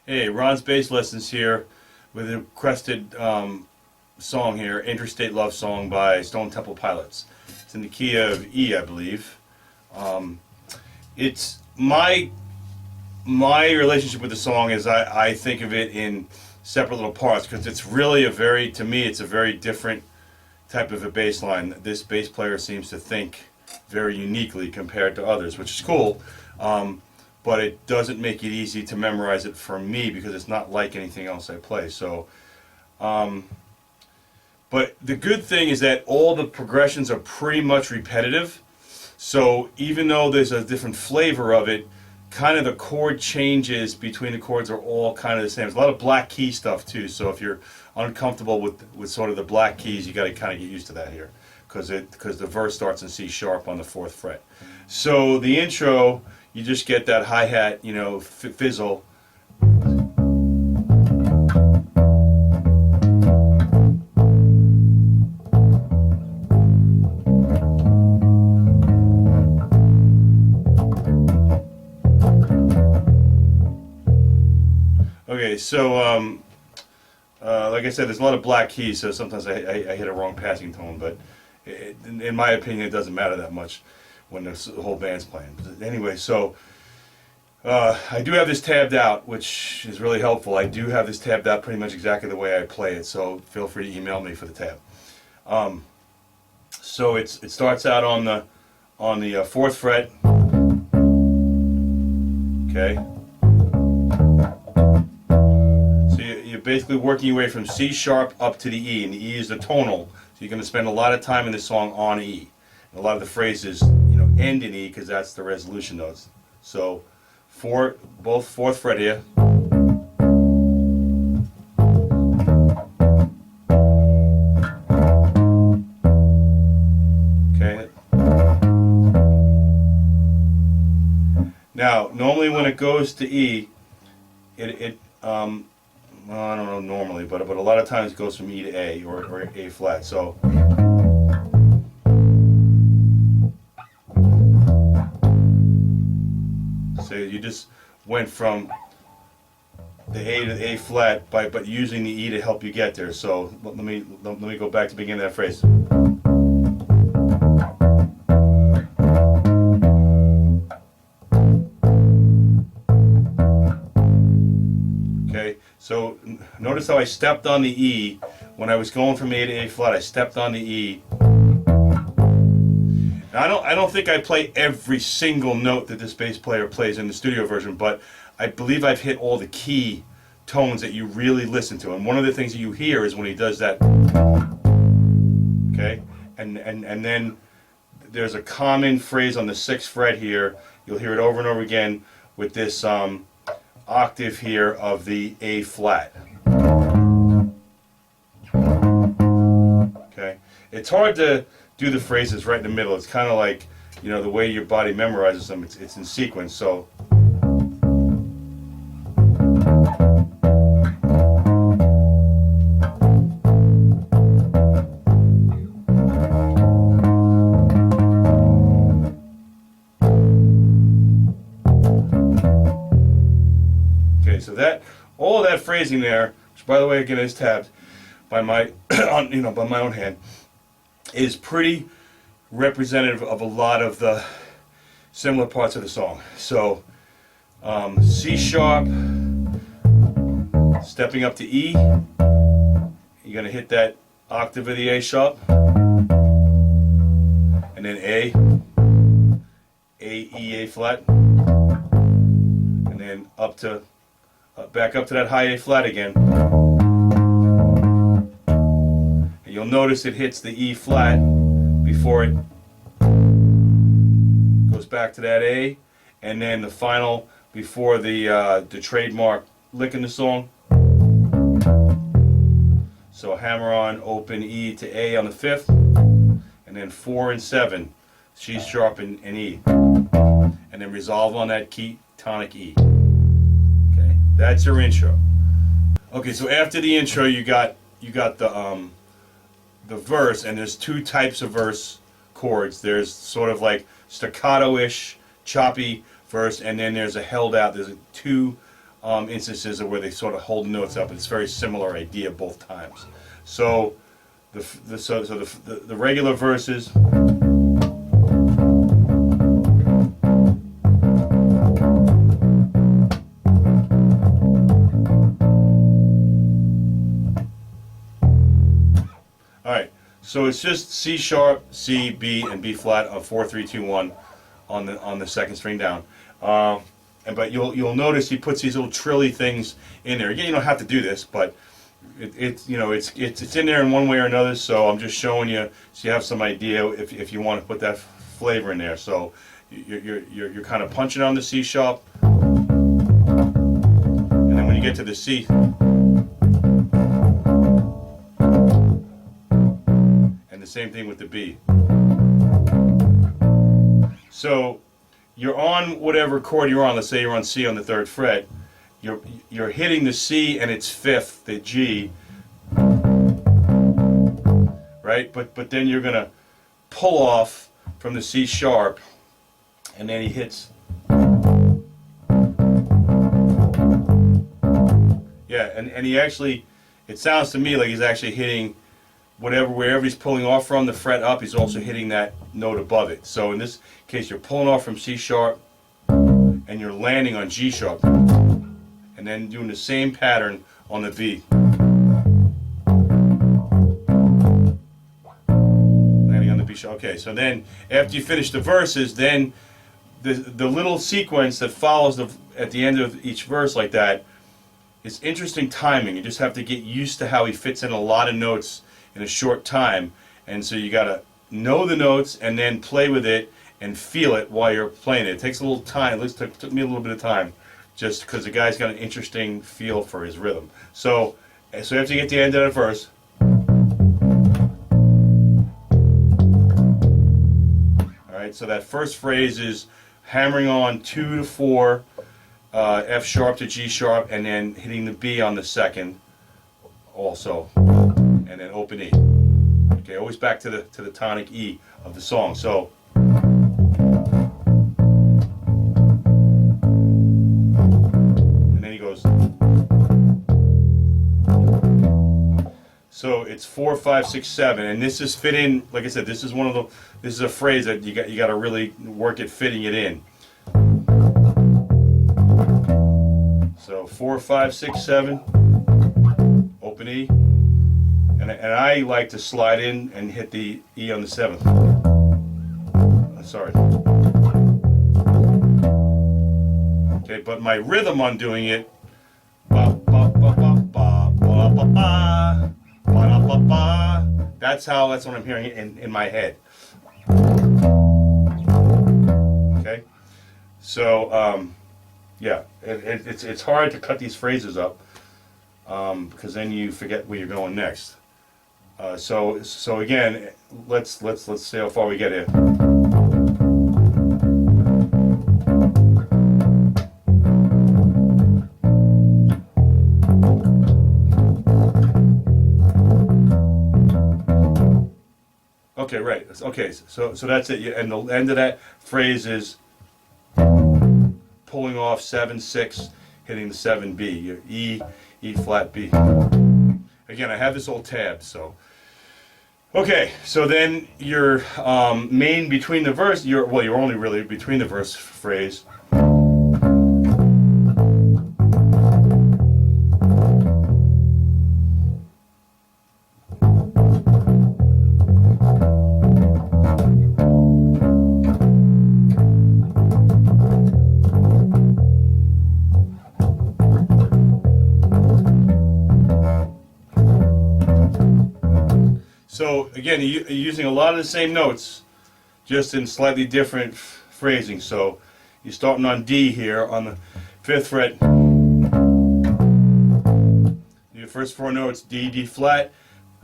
Hey, Ron's Bass Lessons here with a requested song here, Interstate Love Song by Stone Temple Pilots. It's in the key of E, I believe. It's my relationship with the song is I think of it in separate little parts because it's really to me, it's a very different type of a bass line. This bass player seems to think very uniquely compared to others, which is cool. But it doesn't make it easy to memorize it for me because it's not like anything else I play. So, but the good thing is that all the progressions are pretty much repetitive. So even though there's a different flavor of it, kind of the chord changes between the chords are all kind of the same. There's a lot of black key stuff too. So if you're uncomfortable with sort of the black keys, you got to kind of get used to that here because the verse starts in C sharp on the 4th fret. So the intro, you just get that hi-hat, fizzle. Okay, so like I said, there's a lot of black keys, so sometimes I hit a wrong passing tone, but in my opinion, it doesn't matter that much when the whole band's playing. But anyway, so I do have this tabbed out, which is really helpful. I do have this tabbed out pretty much exactly the way I play it, so feel free to email me for the tab. So it starts out on the 4th fret. Okay. So you're basically working your way from C sharp up to the E, and the E is the tonal. So you're going to spend a lot of time in this song on E. And a lot of the phrases, end in E because that's the resolution notes. So both 4th fret here. Okay. Now, normally when it goes to E, well, I don't know normally, but a lot of times it goes from E to A or A flat. So. So you just went from the A to the A flat but using the E to help you get there. So let me go back to the beginning of that phrase. Okay, so notice how I stepped on the E when I was going from A to A flat. I stepped on the E. Now, I don't think I play every single note that this bass player plays in the studio version, but I believe I've hit all the key tones that you really listen to. And one of the things that you hear is when he does that. Okay? And then there's a common phrase on the 6th fret here. You'll hear it over and over again with this octave here of the A flat. Okay? It's hard to do the phrases right in the middle. It's kind of like, the way your body memorizes them. It's in sequence. So. Okay, so all of that phrasing there, which by the way again is tabbed by my by my own hand, is pretty representative of a lot of the similar parts of the song. So C sharp, stepping up to E, you're going to hit that octave of the A sharp, and then A, E, A flat, and then back up to that high A flat again. You'll notice it hits the E flat before it goes back to that A, and then the final before the trademark lick in the song. So hammer on, open E to A on the 5th, and then 4 and 7, C sharp and E, and then resolve on that key tonic E. Okay, that's your intro. Okay, so after the intro, you got the verse, and there's two types of verse chords. There's sort of like staccato-ish, choppy verse, and then there's a held out. There's two instances of where they sort of hold notes up. It's a very similar idea both times. So the regular verses. All right. So it's just C sharp, C, B, and B flat on 4, 3, 2, 1 on the second string down. But you'll notice he puts these little trilly things in there. Again, you don't have to do this, but it's in there in one way or another. So I'm just showing you so you have some idea if you want to put that flavor in there. So you're kind of punching on the C sharp, and then when you get to the C. The same thing with the B. So you're on whatever chord you're on. Let's say you're on C on the 3rd fret. You're hitting the C and its 5th, the G, right? But then you're gonna pull off from the C sharp, and then he hits. Yeah, and he actually. It sounds to me like he's actually hitting. Wherever he's pulling off from the fret up, he's also hitting that note above it. So in this case, you're pulling off from C sharp, and you're landing on G sharp, and then doing the same pattern on the B. Landing on the B sharp. Okay, so then after you finish the verses, then the little sequence that follows at the end of each verse like that is interesting timing. You just have to get used to how he fits in a lot of notes in a short time, and so you got to know the notes and then play with it and feel it while you're playing it. It takes a little time. It took me a little bit of time, just because the guy's got an interesting feel for his rhythm. So after you get to the end of that verse, all right. So that first phrase is hammering on 2 to 4, F sharp to G sharp, and then hitting the B on the second, also. And then open E. Okay, always back to the tonic E of the song. So and then he goes. So it's 4, 5, 6, 7, and this is fit in. Like I said, this is this is a phrase that you got to really work at fitting it in. So 4, 5, 6, 7, open E. And I like to slide in and hit the E on the 7th. Sorry. Okay, but my rhythm on doing it, that's what I'm hearing in my head. Okay, so yeah, it's hard to cut these phrases up because then you forget where you're going next. So again, let's see how far we get here. Okay, right. Okay, so that's it. And the end of that phrase is pulling off 7, 6, hitting the 7B. Your E flat B. Again, I have this old tab, so. Okay, so then your main between the verse, you're only really between the verse phrase. So again, you're using a lot of the same notes, just in slightly different phrasing. So you're starting on D here on the 5th fret. Your first 4 notes: D, D flat,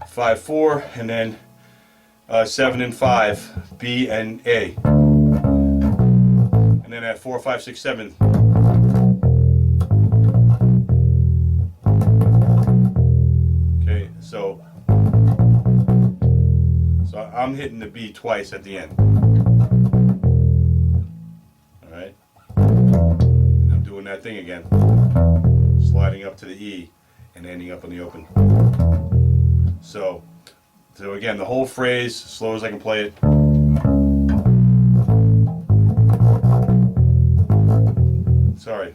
5, 4, and then 7 and 5, B and A. And then at 4, 5, 6, 7. Okay, so I'm hitting the B twice at the end. All right, and I'm doing that thing again. sliding up to the E and ending up on the open. So again, the whole phrase, as slow as I can play it. Sorry.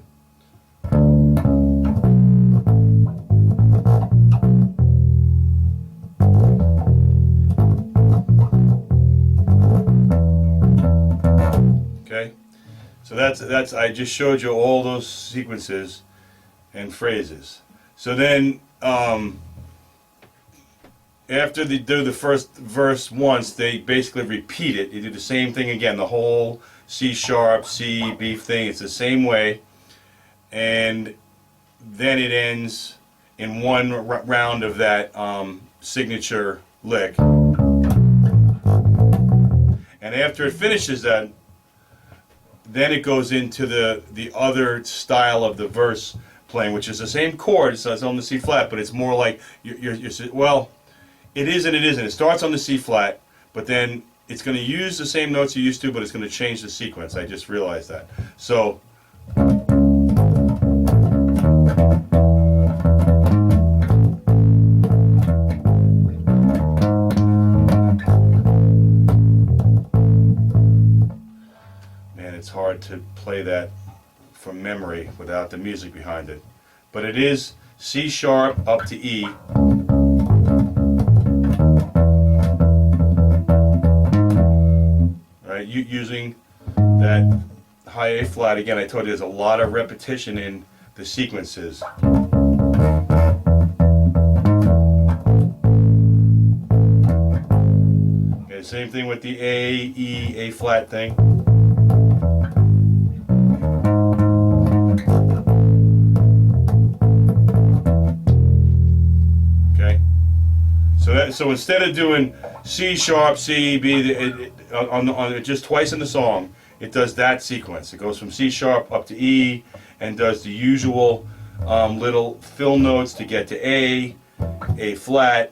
Okay, so that's I just showed you all those sequences and phrases. So then after they do the first verse once, they basically repeat it. You do the same thing again, the whole C sharp, C, B thing. It's the same way, and then it ends in one round of that signature lick. And after it finishes that, then it goes into the other style of the verse playing, which is the same chord. So it's on the C flat, but it's more like you're well, it is and it isn't. It starts on the C flat, but then it's going to use the same notes you used to, but it's going to change the sequence. I just realized that. So it's hard to play that from memory without the music behind it. But it is C sharp up to E. Right, using that high A flat. Again, I told you there's a lot of repetition in the sequences. Okay, same thing with the A, E, A flat thing. So instead of doing C sharp, C, B, on just twice in the song, it does that sequence. It goes from C sharp up to E and does the usual little fill notes to get to A flat,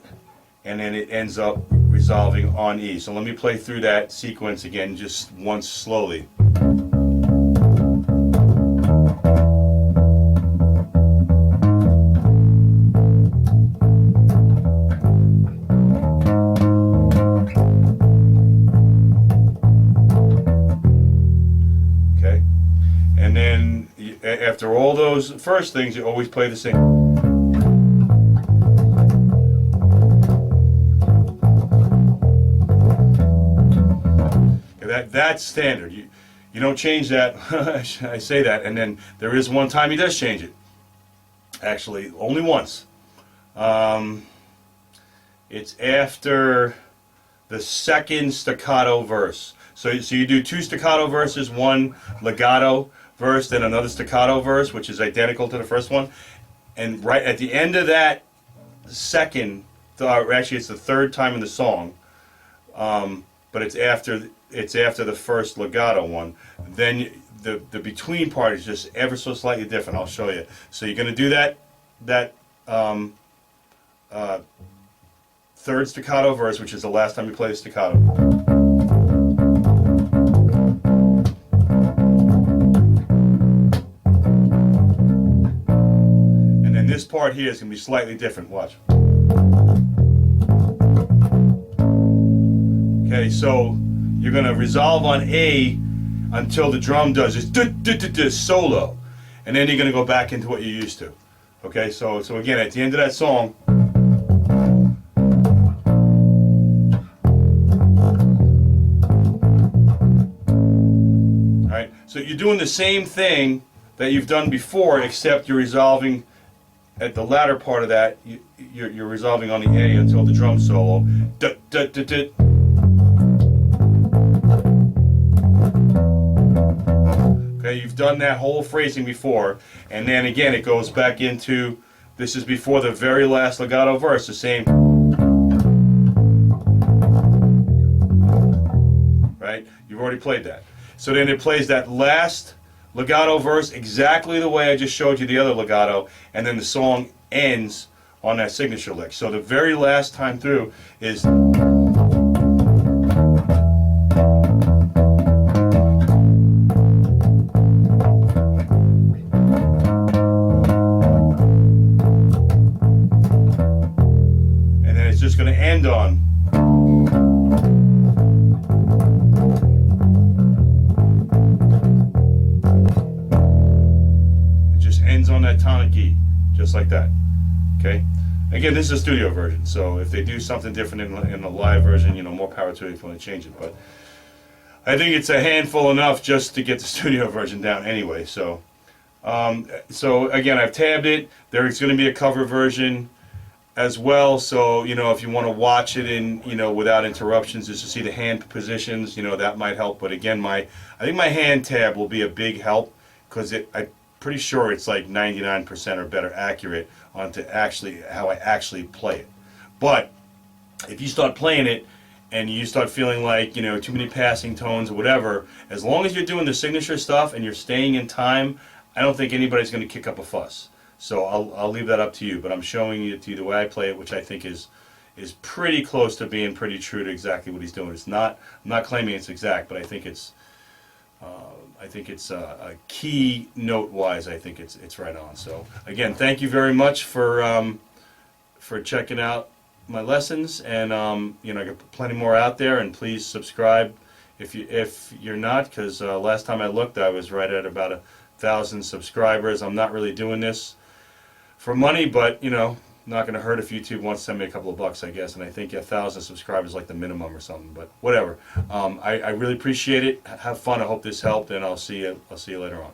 and then it ends up resolving on E. So let me play through that sequence again just once slowly. After all those first things, you always play the same. Okay, that's standard. You don't change that. I say that, and then there is one time he does change it. Actually, only once. It's after the second staccato verse. So you do two staccato verses, one legato verse, then another staccato verse, which is identical to the first one, and right at the end of that second, actually it's the third time in the song, but it's after the first legato one. Then the between part is just ever so slightly different. I'll show you. So you're going to do that third staccato verse, which is the last time you play the staccato. This part here is going to be slightly different. Watch. Okay, so you're going to resolve on A until the drum does this solo, and then you're going to go back into what you're used to. Okay, so again, at the end of that song, all right. So you're doing the same thing that you've done before, except you're resolving. At the latter part of that, you're resolving on the A until the drum solo. Okay, you've done that whole phrasing before, and then again it goes back into, this is before the very last legato verse, the same. Right? You've already played that. So then it plays that last legato verse exactly the way I just showed you the other legato, and then the song ends on that signature lick. So the very last time through is pentatonic E, just like that. Okay. Again, this is a studio version, so if they do something different in the live version, more power to it if you want to change it. But I think it's a handful enough just to get the studio version down anyway. So, so again, I've tabbed it. There's going to be a cover version as well. So, if you want to watch it in, without interruptions, just to see the hand positions, that might help. But again, I think my hand tab will be a big help, because I'm pretty sure it's like 99% or better accurate onto how I actually play it. But if you start playing it and you start feeling like, too many passing tones or whatever, as long as you're doing the signature stuff and you're staying in time, I don't think anybody's going to kick up a fuss. So I'll leave that up to you, but I'm showing it to you the way I play it, which I think is pretty close to being pretty true to exactly what he's doing. I'm not claiming it's exact, but I think it's a key note-wise. I think it's right on. So again, thank you very much for checking out my lessons, and I got plenty more out there. And please subscribe if you're not, because last time I looked, I was right at about 1,000 subscribers. I'm not really doing this for money, but not going to hurt if YouTube wants to send me a couple of bucks, I guess. And I think 1,000 subscribers is like the minimum or something. But whatever. I really appreciate it. Have fun. I hope this helped, and I'll see you later on.